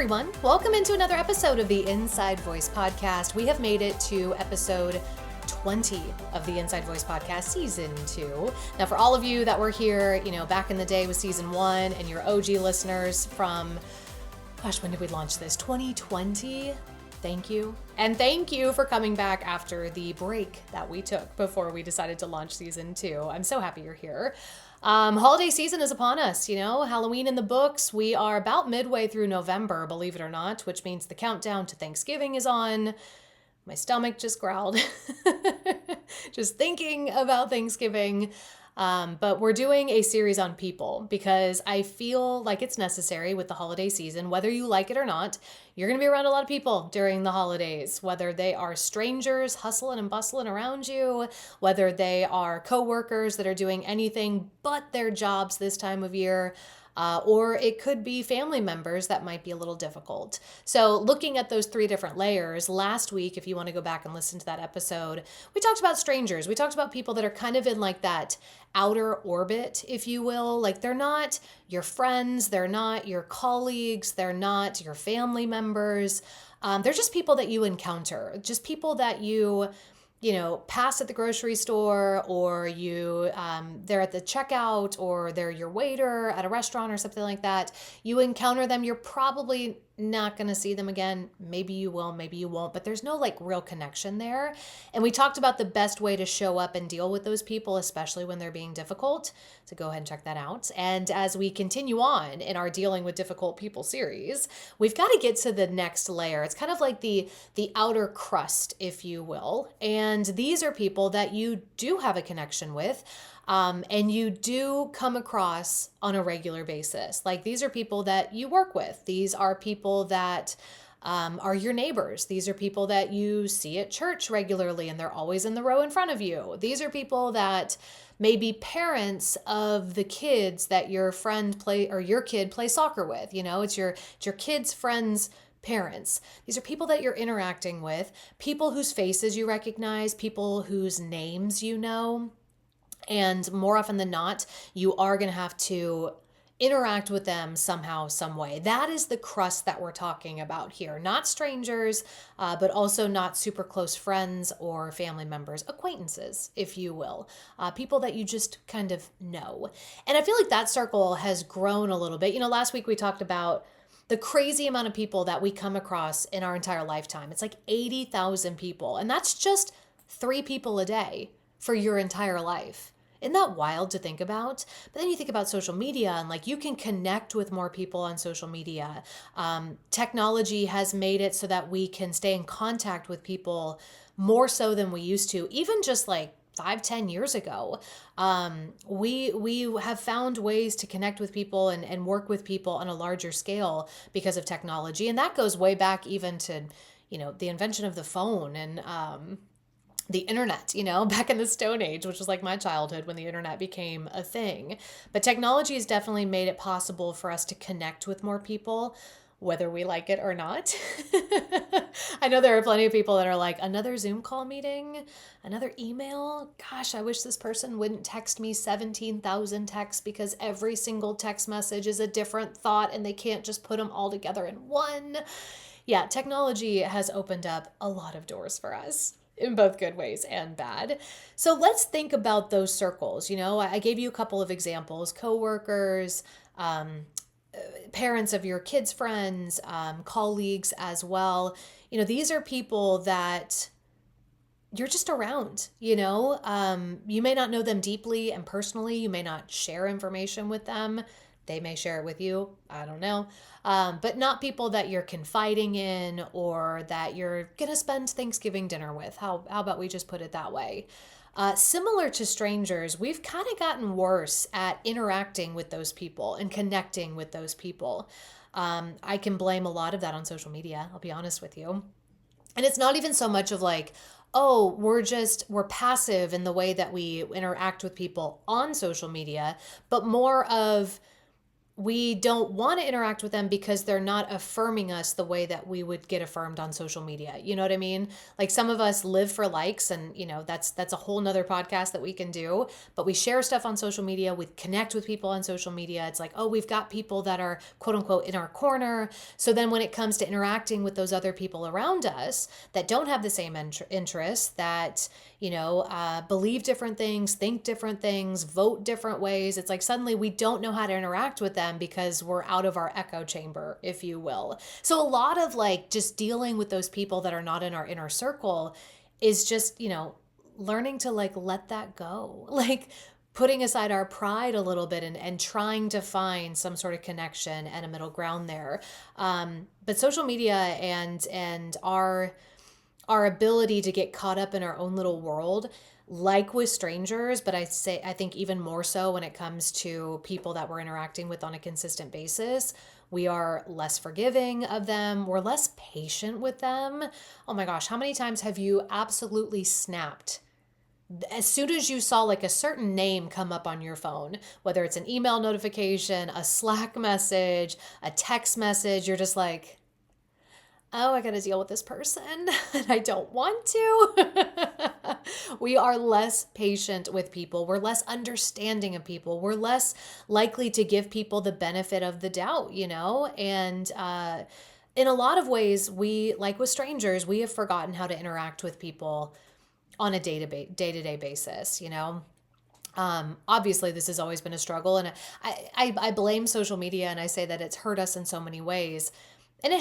everyone. Welcome into another episode of the Inside Voice Podcast. We have made it to episode 20 of the Inside Voice Podcast Season 2. Now, for all of you that were here, back in the day with Season 1 and your OG listeners from, when did we launch this? 2020? Thank you. And thank you for coming back after the break that we took before we decided to launch Season 2. I'm so happy you're here. Holiday season is upon us, Halloween in the books. We are about midway through November, believe it or not, which means the countdown to Thanksgiving is on. My stomach just growled, just thinking about Thanksgiving. But we're doing a series on people because I feel like it's necessary with the holiday season, whether you like it or not. You're going to be around a lot of people during the holidays, whether they are strangers hustling and bustling around you, whether they are coworkers that are doing anything but their jobs this time of year. Or it could be family members that might be a little difficult. So looking at those three different layers, last week, if you want to go back and listen to that episode, we talked about strangers. We talked about people that are kind of in like that outer orbit, if you will. Like they're not your friends, they're not your colleagues, they're not your family members. They're just people that you encounter, just people that you pass at the grocery store, or they're at the checkout, or they're your waiter at a restaurant or something like that. You encounter them. You're probably not going to see them again. Maybe you will, maybe you won't, but there's no like real connection there. And we talked about the best way to show up and deal with those people, especially when they're being difficult. So go ahead and check that out. And as we continue on in our Dealing with Difficult People series, we've got to get to the next layer. It's kind of like the outer crust, if you will. And these are people that you do have a connection with. And you do come across on a regular basis. Like these are people that you work with. These are people that are your neighbors. These are people that you see at church regularly and they're always in the row in front of you. These are people that may be parents of the kids that your friend your kid play soccer with. It's your kid's friends' parents. These are people that you're interacting with, people whose faces you recognize, people whose names you know. And more often than not, you are going to have to interact with them somehow, some way. That is the crust that we're talking about here. Not strangers, but also not super close friends or family members, acquaintances, if you will. People that you just kind of know. And I feel like that circle has grown a little bit. Last week we talked about the crazy amount of people that we come across in our entire lifetime. It's like 80,000 people. And that's just 3 people a day for your entire life. Isn't that wild to think about? But then you think about social media and like you can connect with more people on social media. Technology has made it so that we can stay in contact with people more so than we used to, even just like 5-10 years ago. We have found ways to connect with people and work with people on a larger scale because of technology. And that goes way back even to, the invention of the phone and the internet, back in the Stone Age, which was like my childhood when the internet became a thing. But technology has definitely made it possible for us to connect with more people, whether we like it or not. I know there are plenty of people that are like, another Zoom call meeting, another email. Gosh, I wish this person wouldn't text me 17,000 texts because every single text message is a different thought and they can't just put them all together in one. Yeah, technology has opened up a lot of doors for us, in both good ways and bad. So let's think about those circles. I gave you a couple of examples, coworkers, parents of your kids' friends, colleagues as well. These are people that you're just around, you may not know them deeply and personally. You may not share information with them. They may share it with you. I don't know. But not people that you're confiding in or that you're going to spend Thanksgiving dinner with. How about we just put it that way? Similar to strangers, we've kind of gotten worse at interacting with those people and connecting with those people. I can blame a lot of that on social media, I'll be honest with you. And it's not even so much of like, oh, we're passive in the way that we interact with people on social media, but more of we don't want to interact with them because they're not affirming us the way that we would get affirmed on social media. You know what I mean? Like some of us live for likes, and that's a whole nother podcast that we can do. But we share stuff on social media, we connect with people on social media. It's like, oh, we've got people that are quote unquote in our corner. So then when it comes to interacting with those other people around us that don't have the same interests, that believe different things, think different things, vote different ways. It's like suddenly we don't know how to interact with them because we're out of our echo chamber, if you will. So a lot of like just dealing with those people that are not in our inner circle is just, learning to like let that go. Like putting aside our pride a little bit and trying to find some sort of connection and a middle ground there. But social media and our ability to get caught up in our own little world, like with strangers, but I think even more so when it comes to people that we're interacting with on a consistent basis, we are less forgiving of them. We're less patient with them. Oh my gosh, how many times have you absolutely snapped as soon as you saw like a certain name come up on your phone, whether it's an email notification, a Slack message, a text message, you're just like, oh, I got to deal with this person and I don't want to. We are less patient with people. We're less understanding of people. We're less likely to give people the benefit of the doubt, And in a lot of ways, like with strangers, we have forgotten how to interact with people on a day-to-day basis, Obviously, this has always been a struggle, and I blame social media, and I say that it's hurt us in so many ways. And it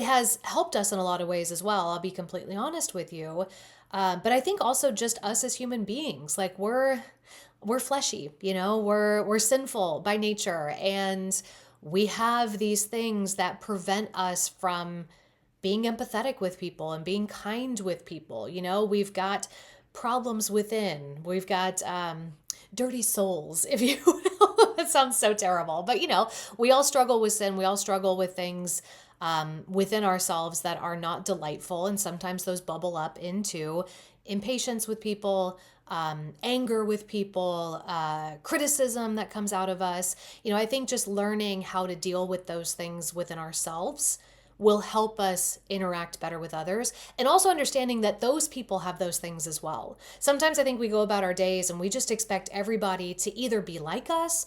has helped us in a lot of ways as well. I'll be completely honest with you. But I think also just us as human beings, like we're fleshy, we're sinful by nature. And we have these things that prevent us from being empathetic with people and being kind with people. We've got problems within. We've got dirty souls, if you will. That sounds so terrible. But, we all struggle with sin. We all struggle with things within ourselves that are not delightful. And sometimes those bubble up into impatience with people, anger with people, criticism that comes out of us. I think just learning how to deal with those things within ourselves will help us interact better with others. And also understanding that those people have those things as well. Sometimes I think we go about our days and we just expect everybody to either be like us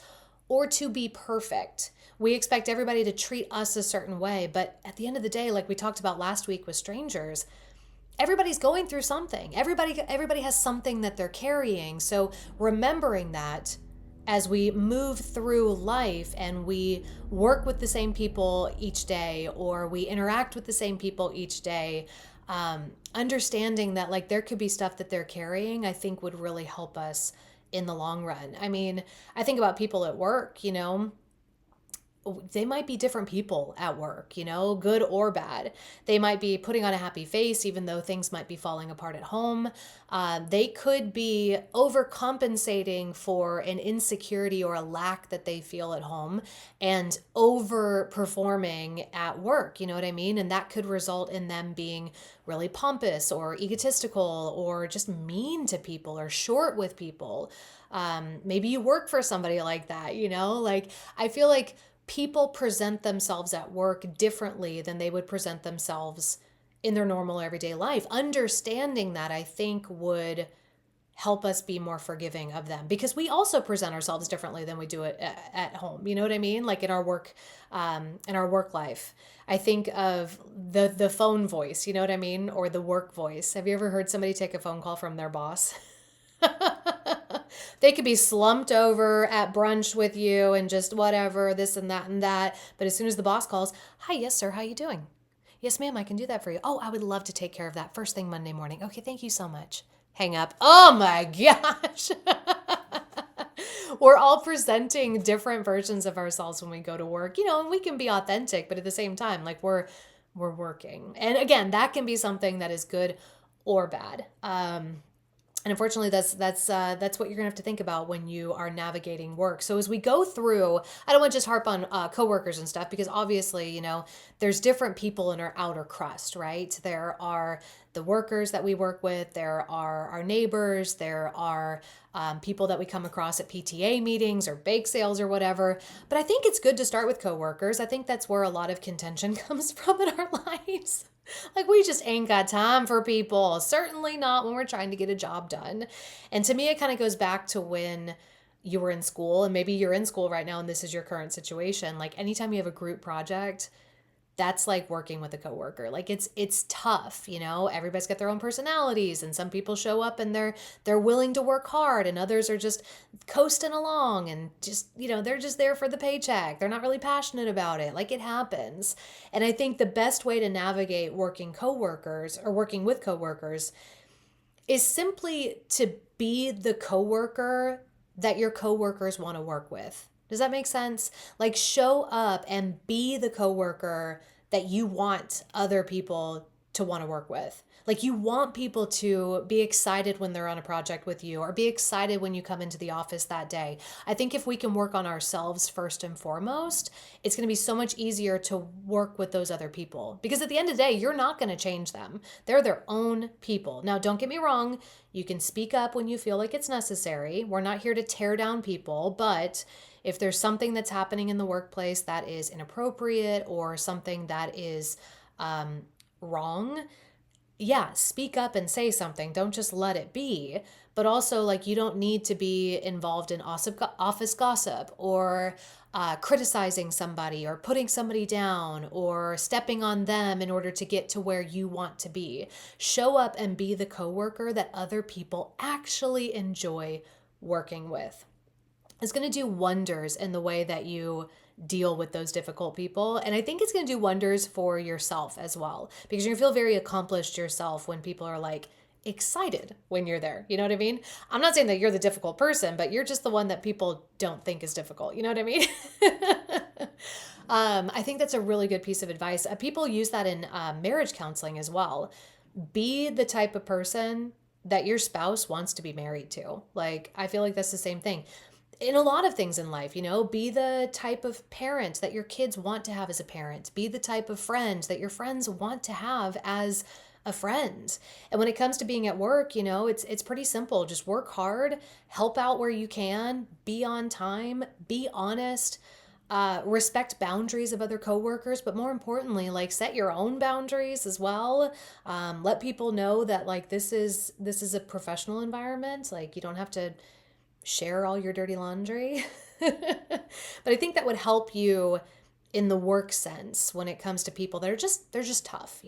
or to be perfect. We expect everybody to treat us a certain way. But at the end of the day, like we talked about last week with strangers, everybody's going through something. Everybody has something that they're carrying. So remembering that as we move through life and we work with the same people each day, or we interact with the same people each day, understanding that like there could be stuff that they're carrying, I think would really help us in the long run. I mean, I think about people at work, they might be different people at work, good or bad. They might be putting on a happy face, even though things might be falling apart at home. They could be overcompensating for an insecurity or a lack that they feel at home and overperforming at work. You know what I mean? And that could result in them being really pompous or egotistical or just mean to people or short with people. Maybe you work for somebody like that, like I feel like people present themselves at work differently than they would present themselves in their normal everyday life. Understanding that, I think, would help us be more forgiving of them, because we also present ourselves differently than we do it at home. You know what I mean? Like in our work life. I think of the phone voice, you know what I mean? Or the work voice. Have you ever heard somebody take a phone call from their boss? They could be slumped over at brunch with you and just whatever, this and that and that. But as soon as the boss calls, hi, yes, sir, how you doing? Yes, ma'am, I can do that for you. Oh, I would love to take care of that first thing Monday morning. Okay, thank you so much. Hang up. Oh my gosh. We're all presenting different versions of ourselves when we go to work, and we can be authentic, but at the same time, like we're working. And again, that can be something that is good or bad. And unfortunately, that's what you're gonna have to think about when you are navigating work. So as we go through, I don't want to just harp on coworkers and stuff, because obviously, there's different people in our outer crust, right? There are the workers that we work with, there are our neighbors, there are people that we come across at PTA meetings or bake sales or whatever. But I think it's good to start with coworkers. I think that's where a lot of contention comes from in our lives. Like, we just ain't got time for people. Certainly not when we're trying to get a job done. And to me, it kind of goes back to when you were in school, and maybe you're in school right now and this is your current situation. Like, anytime you have a group project, that's like working with a coworker. Like, it's tough, Everybody's got their own personalities, and some people show up and they're willing to work hard, and others are just coasting along and just, they're just there for the paycheck. They're not really passionate about it. Like, it happens. And I think the best way to navigate working coworkers or working with coworkers is simply to be the coworker that your coworkers want to work with. Does that make sense? Like, show up and be the coworker that you want other people to want to work with. Like, you want people to be excited when they're on a project with you, or be excited when you come into the office that day. I think if we can work on ourselves first and foremost, it's going to be so much easier to work with those other people. Because at the end of the day, you're not going to change them. They're their own people. Now, don't get me wrong. You can speak up when you feel like it's necessary. We're not here to tear down people, but if there's something that's happening in the workplace that is inappropriate, or something that is wrong, yeah, speak up and say something. Don't just let it be. But also, like, you don't need to be involved in office gossip, or criticizing somebody, or putting somebody down, or stepping on them in order to get to where you want to be. Show up and be the coworker that other people actually enjoy working with. It's going to do wonders in the way that you deal with those difficult people. And I think it's going to do wonders for yourself as well, because you're going to feel very accomplished yourself when people are like excited when you're there. You know what I mean? I'm not saying that you're the difficult person, but you're just the one that people don't think is difficult. You know what I mean? I think that's a really good piece of advice. People use that in marriage counseling as well. Be the type of person that your spouse wants to be married to. Like, I feel like that's the same thing in a lot of things in life. Be the type of parent that your kids want to have as a parent. Be the type of friend that your friends want to have as a friend. And when it comes to being at work, it's pretty simple. Just work hard, help out where you can, be on time, be honest, respect boundaries of other coworkers, but more importantly, like, set your own boundaries as well. Let people know that, like, this is a professional environment. Like, you don't have to share all your dirty laundry. But I think that would help you in the work sense when it comes to people that they're just tough.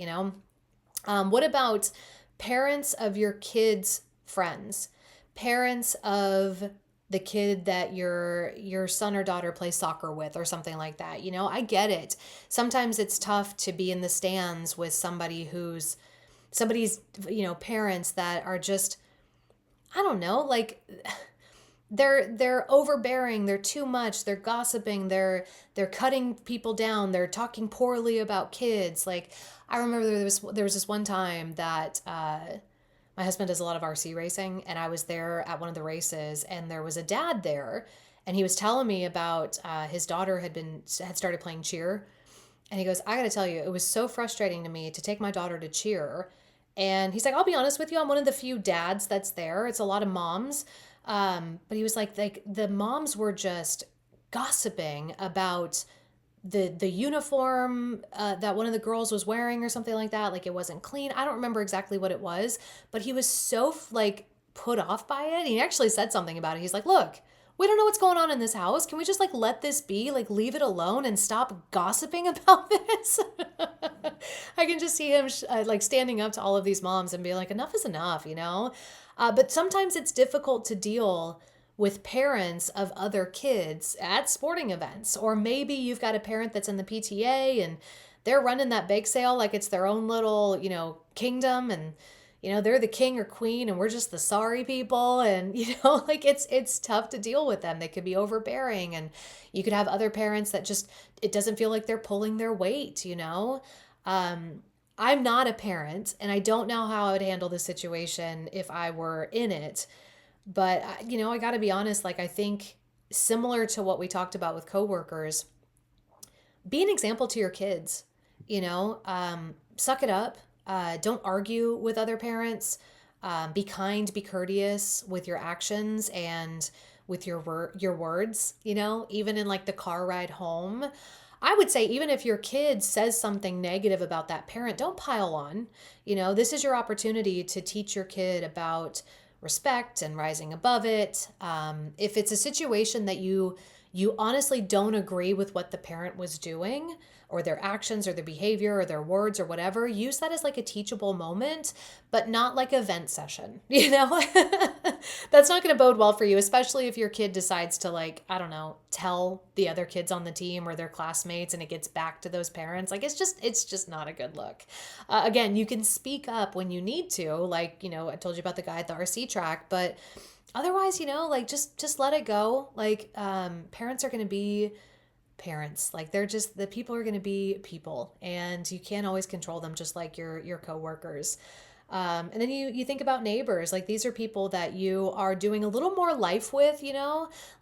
What about parents of your kids' friends, parents of the kid that your son or daughter plays soccer with, or something like that? I get it. Sometimes it's tough to be in the stands with somebody's parents that are just, I don't know, like, they're overbearing, they're too much, they're gossiping, they're cutting people down, they're talking poorly about kids. Like, I remember there was this one time that my husband does a lot of RC racing, and I was there at one of the races, and there was a dad there, and he was telling me about his daughter had started playing cheer. And he goes, I gotta tell you, it was so frustrating to me to take my daughter to cheer. And he's like, I'll be honest with you, I'm one of the few dads that's there. It's a lot of moms. But he was like the moms were just gossiping about the uniform that one of the girls was wearing, or something like that. Like, it wasn't clean. I don't remember exactly what it was, but he was so like put off by it. He actually said something about it. He's like, look, we don't know what's going on in this house. Can we just, like, let this be? Like, leave it alone and stop gossiping about this? I can just see him like standing up to all of these moms and be like, enough is enough, But sometimes it's difficult to deal with parents of other kids at sporting events. Or maybe you've got a parent that's in the PTA and they're running that bake sale like it's their own little, kingdom, and they're the king or queen and we're just the sorry people. And, like, it's tough to deal with them. They could be overbearing, and you could have other parents that just, it doesn't feel like they're pulling their weight, I'm not a parent, and I don't know how I would handle the situation if I were in it. But, I got to be honest, like, I think similar to what we talked about with coworkers, be an example to your kids, suck it up. Don't argue with other parents. Be kind, be courteous with your actions and with your words, even in like the car ride home. I would say even if your kid says something negative about that parent, don't pile on. This is your opportunity to teach your kid about respect and rising above it. If it's a situation that you honestly don't agree with what the parent was doing or their actions or their behavior or their words or whatever, use that as like a teachable moment, but not like a vent session. That's not going to bode well for you, especially if your kid decides to, like, I don't know, tell the other kids on the team or their classmates and it gets back to those parents. Like, it's just not a good look. Again, you can speak up when you need to, like, I told you about the guy at the RC track, but otherwise, like, just let it go. Like, parents are going to be parents. Like, they're just, the people are going to be people, and you can't always control them, just like your coworkers. And then you think about neighbors. Like, these are people that you are doing a little more life with,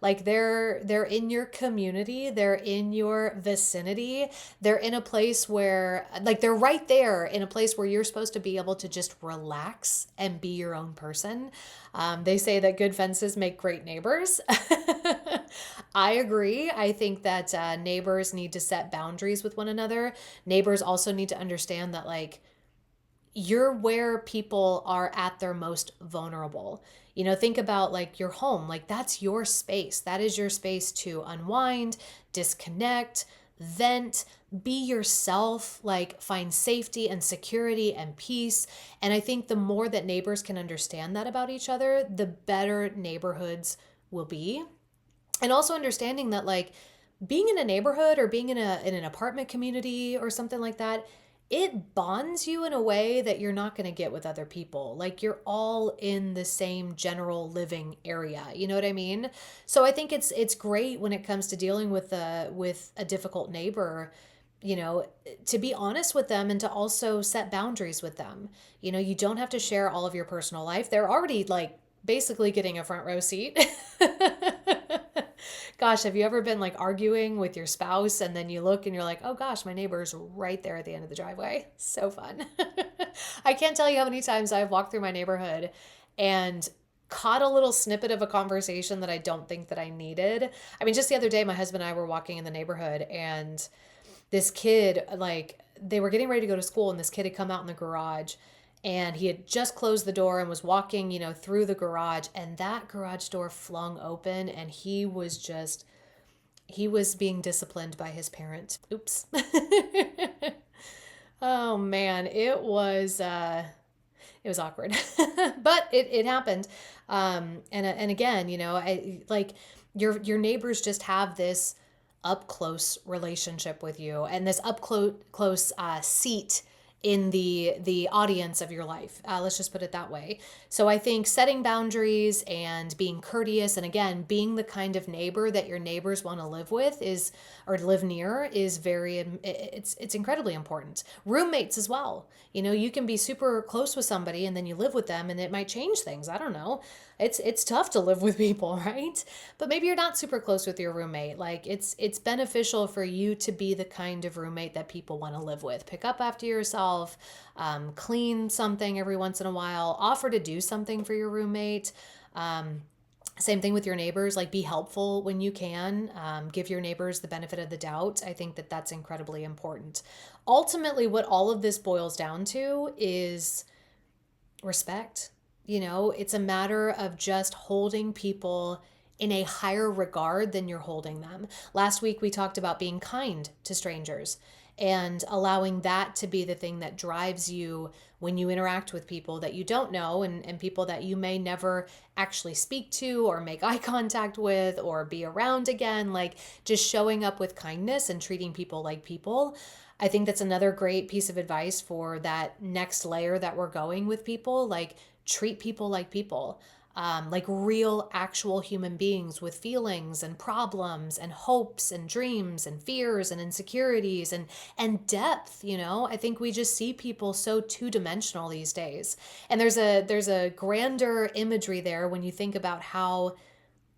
like they're in your community, they're in your vicinity, they're in a place where, like, they're right there in a place where you're supposed to be able to just relax and be your own person. They say that good fences make great neighbors. I agree. I think that neighbors need to set boundaries with one another. Neighbors also need to understand that, like, you're where people are at their most vulnerable. Think about like your home, like that's your space. That is your space to unwind, disconnect, vent, be yourself, like find safety and security and peace. And I think the more that neighbors can understand that about each other, the better neighborhoods will be. And also understanding that, like, being in a neighborhood or being in an apartment community or something like that, it bonds you in a way that you're not going to get with other people. Like, you're all in the same general living area. You know what I mean? So I think it's great when it comes to dealing with a difficult neighbor, to be honest with them and to also set boundaries with them. You don't have to share all of your personal life. They're already, like, basically getting a front row seat. Gosh, have you ever been like arguing with your spouse and then you look and you're like, oh gosh, my neighbor's right there at the end of the driveway? So fun. I can't tell you how many times I've walked through my neighborhood and caught a little snippet of a conversation that I don't think that I needed. I mean, just the other day, my husband and I were walking in the neighborhood, and this kid, like, they were getting ready to go to school, and this kid had come out in the garage, and he had just closed the door and was walking, through the garage, and that garage door flung open, and he was being disciplined by his parent. Oops. Oh man, it was awkward, but it happened. And again, your neighbors just have this up close relationship with you, and this up close seat in the audience of your life. Let's just put it that way. So I think setting boundaries and being courteous, and again, being the kind of neighbor that your neighbors want to live with or live near is it's incredibly important. Roommates as well. You can be super close with somebody and then you live with them and it might change things. I don't know. It's tough to live with people, right? But maybe you're not super close with your roommate. Like, it's beneficial for you to be the kind of roommate that people want to live with. Pick up after yourself, clean something every once in a while, offer to do something for your roommate. Same thing with your neighbors, like, be helpful when you can. Give your neighbors the benefit of the doubt. I think that that's incredibly important. Ultimately, what all of this boils down to is respect. It's a matter of just holding people in a higher regard than you're holding them. Last week, we talked about being kind to strangers and allowing that to be the thing that drives you when you interact with people that you don't know, and people that you may never actually speak to or make eye contact with or be around again. Like, just showing up with kindness and treating people like people. I think that's another great piece of advice for that next layer that we're going with people. Like, treat people like people. like real, actual human beings with feelings and problems and hopes and dreams and fears and insecurities and depth. I think we just see people so two-dimensional these days. And there's a grander imagery there when you think about how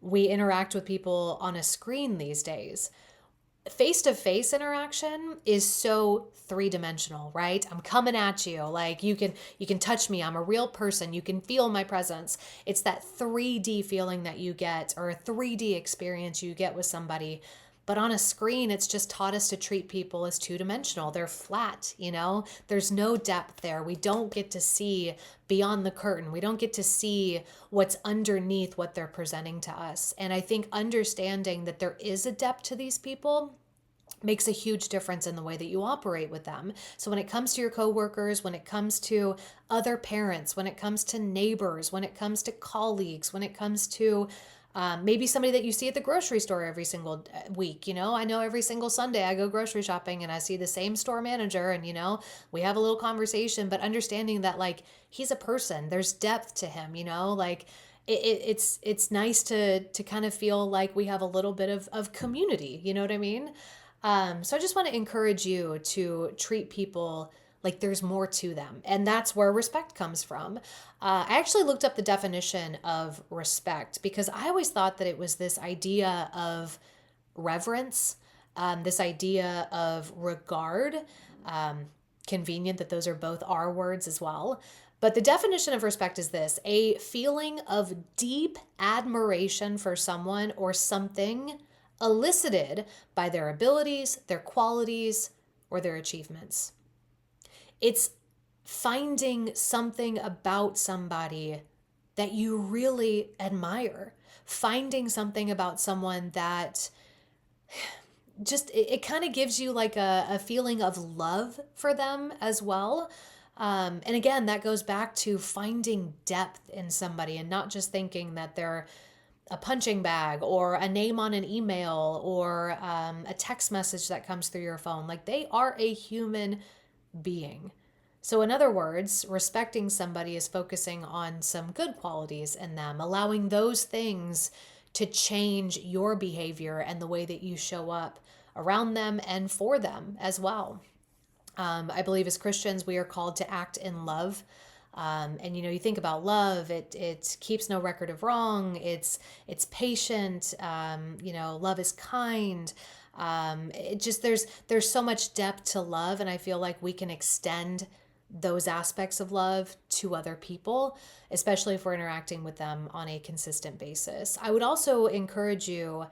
we interact with people on a screen these days. Face-to-face interaction is so three-dimensional, right? I'm coming at you. Like you can touch me. I'm a real person. You can feel my presence. It's that 3D feeling that you get, or a 3D experience you get with somebody. But on a screen, it's just taught us to treat people as two-dimensional. They're flat. There's no depth there. We don't get to see beyond the curtain. We don't get to see what's underneath what they're presenting to us. And I think understanding that there is a depth to these people makes a huge difference in the way that you operate with them. So when it comes to your coworkers, when it comes to other parents, when it comes to neighbors, when it comes to colleagues, when it comes to maybe somebody that you see at the grocery store every single week. I know every single Sunday I go grocery shopping and I see the same store manager, and we have a little conversation, but understanding that like he's a person, there's depth to him. Like it's nice to kind of feel like we have a little bit of community. You know what I mean? So I just want to encourage you to treat people like there's more to them. And that's where respect comes from. I actually looked up the definition of respect because I always thought that it was this idea of reverence, this idea of regard. Convenient that those are both R words as well. But the definition of respect is this: a feeling of deep admiration for someone or something elicited by their abilities, their qualities, or their achievements. It's finding something about somebody that you really admire, finding something about someone that just, it kind of gives you like a feeling of love for them as well. And again, that goes back to finding depth in somebody and not just thinking that they're a punching bag or a name on an email or a text message that comes through your phone. Like they are a human being. So in other words, respecting somebody is focusing on some good qualities in them, allowing those things to change your behavior and the way that you show up around them and for them as well. I believe as Christians, we are called to act in love. And you think about love, it keeps no record of wrong. It's patient. Love is kind. It just, there's so much depth to love. And I feel like we can extend those aspects of love to other people, especially if we're interacting with them on a consistent basis. I would also encourage you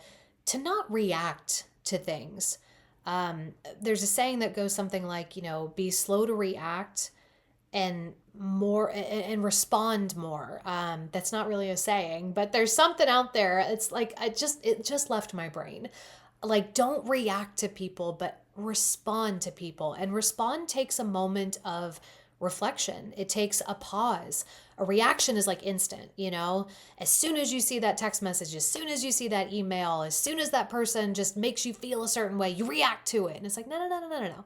to not react to things. There's a saying that goes something like, be slow to react and more and respond more. That's not really a saying, but there's something out there. It's like, it just left my brain. Like, don't react to people, but respond to people. And respond takes a moment of reflection. It takes a pause. A reaction is like instant, as soon as you see that text message, as soon as you see that email, as soon as that person just makes you feel a certain way, you react to it. And it's like, no.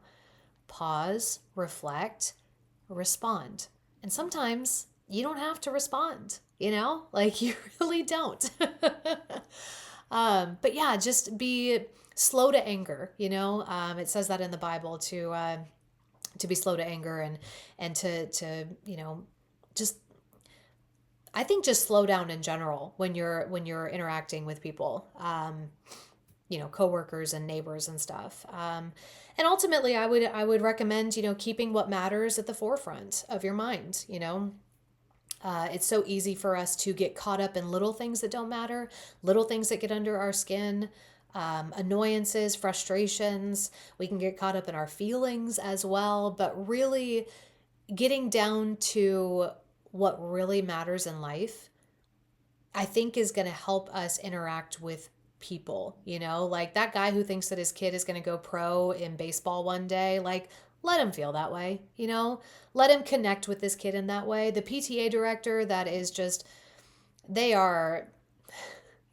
Pause, reflect, respond. And sometimes you don't have to respond, like you really don't. But yeah, just be slow to anger, it says that in the Bible to be slow to anger and to just, I think just slow down in general when you're interacting with people, coworkers and neighbors and stuff. And ultimately I would recommend, keeping what matters at the forefront of your mind. It's so easy for us to get caught up in little things that don't matter, little things that get under our skin, annoyances, frustrations. We can get caught up in our feelings as well, but really getting down to what really matters in life, I think is going to help us interact with people, like that guy who thinks that his kid is going to go pro in baseball one day, like let him feel that way, let him connect with this kid in that way. The PTA director that is just,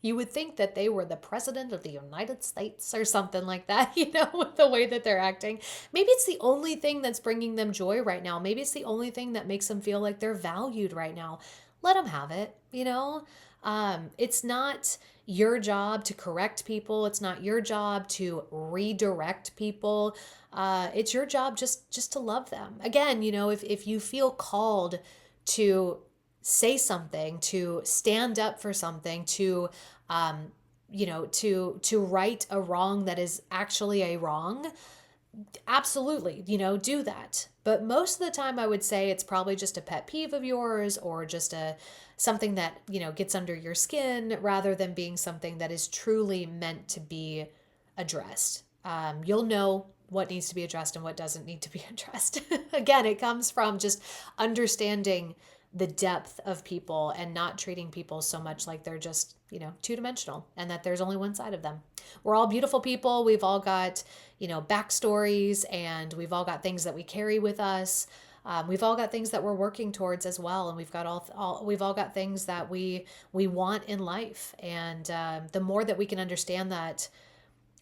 you would think that they were the president of the United States or something like that, with the way that they're acting. Maybe it's the only thing that's bringing them joy right now. Maybe it's the only thing that makes them feel like they're valued right now. let them have it, It's not your job to correct people. It's not your job to redirect people. It's your job just to love them. Again, if you feel called to say something, to stand up for something, to to right a wrong that is actually a wrong, absolutely, do that. But most of the time I would say it's probably just a pet peeve of yours, or just something that, gets under your skin, rather than being something that is truly meant to be addressed. You'll know what needs to be addressed and what doesn't need to be addressed. Again, it comes from just understanding the depth of people and not treating people so much like they're just, two-dimensional, and that there's only one side of them. We're all beautiful people. We've all got, backstories, and we've all got things that we carry with us. We've all got things that we're working towards as well, and we've all got things that we want in life. And the more that we can understand that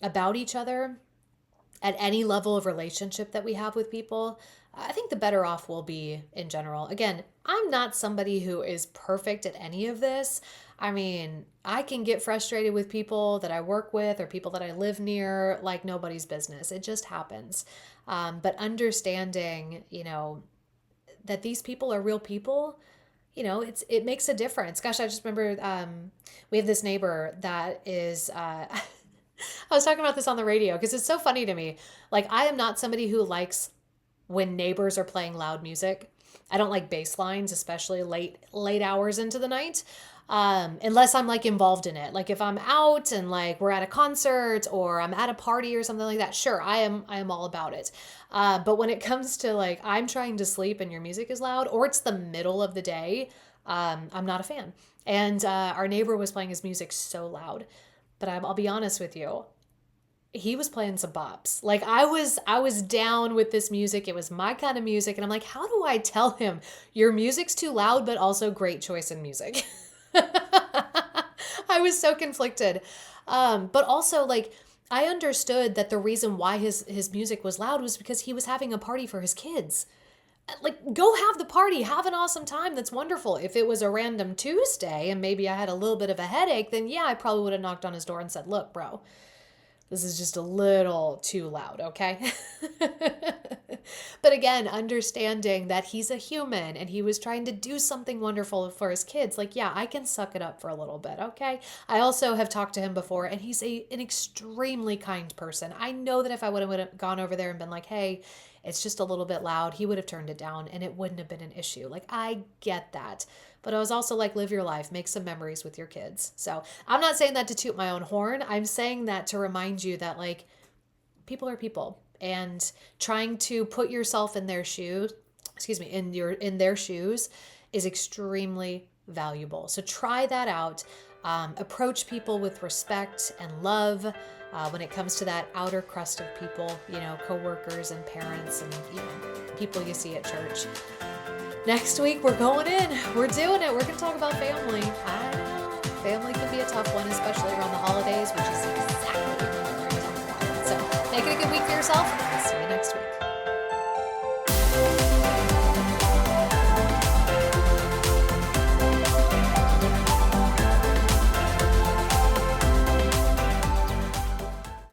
about each other at any level of relationship that we have with people, I think the better off we'll be in general. Again, I'm not somebody who is perfect at any of this. I mean, I can get frustrated with people that I work with or people that I live near like nobody's business. It just happens. But understanding, that these people are real people, it makes a difference. Gosh, I just remember we have this neighbor that is... I was talking about this on the radio because it's so funny to me. Like, I am not somebody who likes when neighbors are playing loud music. I don't like bass lines, especially late hours into the night, unless I'm like involved in it. Like if I'm out and like we're at a concert or I'm at a party or something like that, sure, I am all about it. But when it comes to like I'm trying to sleep and your music is loud, or it's the middle of the day, I'm not a fan. And our neighbor was playing his music so loud. But I'll be honest with you, he was playing some bops. Like I was down with this music. It was my kind of music. And I'm like, how do I tell him your music's too loud, but also great choice in music? I was so conflicted. But also like I understood that the reason why his music was loud was because he was having a party for his kids. Like, go have the party, have an awesome time. That's wonderful. If it was a random Tuesday and maybe I had a little bit of a headache, then yeah, I probably would have knocked on his door and said, look, bro, this is just a little too loud, okay? But again, understanding that he's a human and he was trying to do something wonderful for his kids. Like, yeah, I can suck it up for a little bit, okay? I also have talked to him before, and he's an extremely kind person. I know that if I would have gone over there and been like, hey, it's just a little bit loud, he would have turned it down and it wouldn't have been an issue. Like, I get that. But I was also like, live your life, make some memories with your kids. So I'm not saying that to toot my own horn. I'm saying that to remind you that like people are people, and trying to put yourself in their shoes, in their shoes is extremely valuable. So try that out. Approach people with respect and love when it comes to that outer crust of people, coworkers and parents and, people you see at church. Next week, we're going in. We're doing it. We're going to talk about family. I know. Family can be a tough one, especially around the holidays, which is exactly what we're going to talk about. So make it a good week for yourself. See you next week.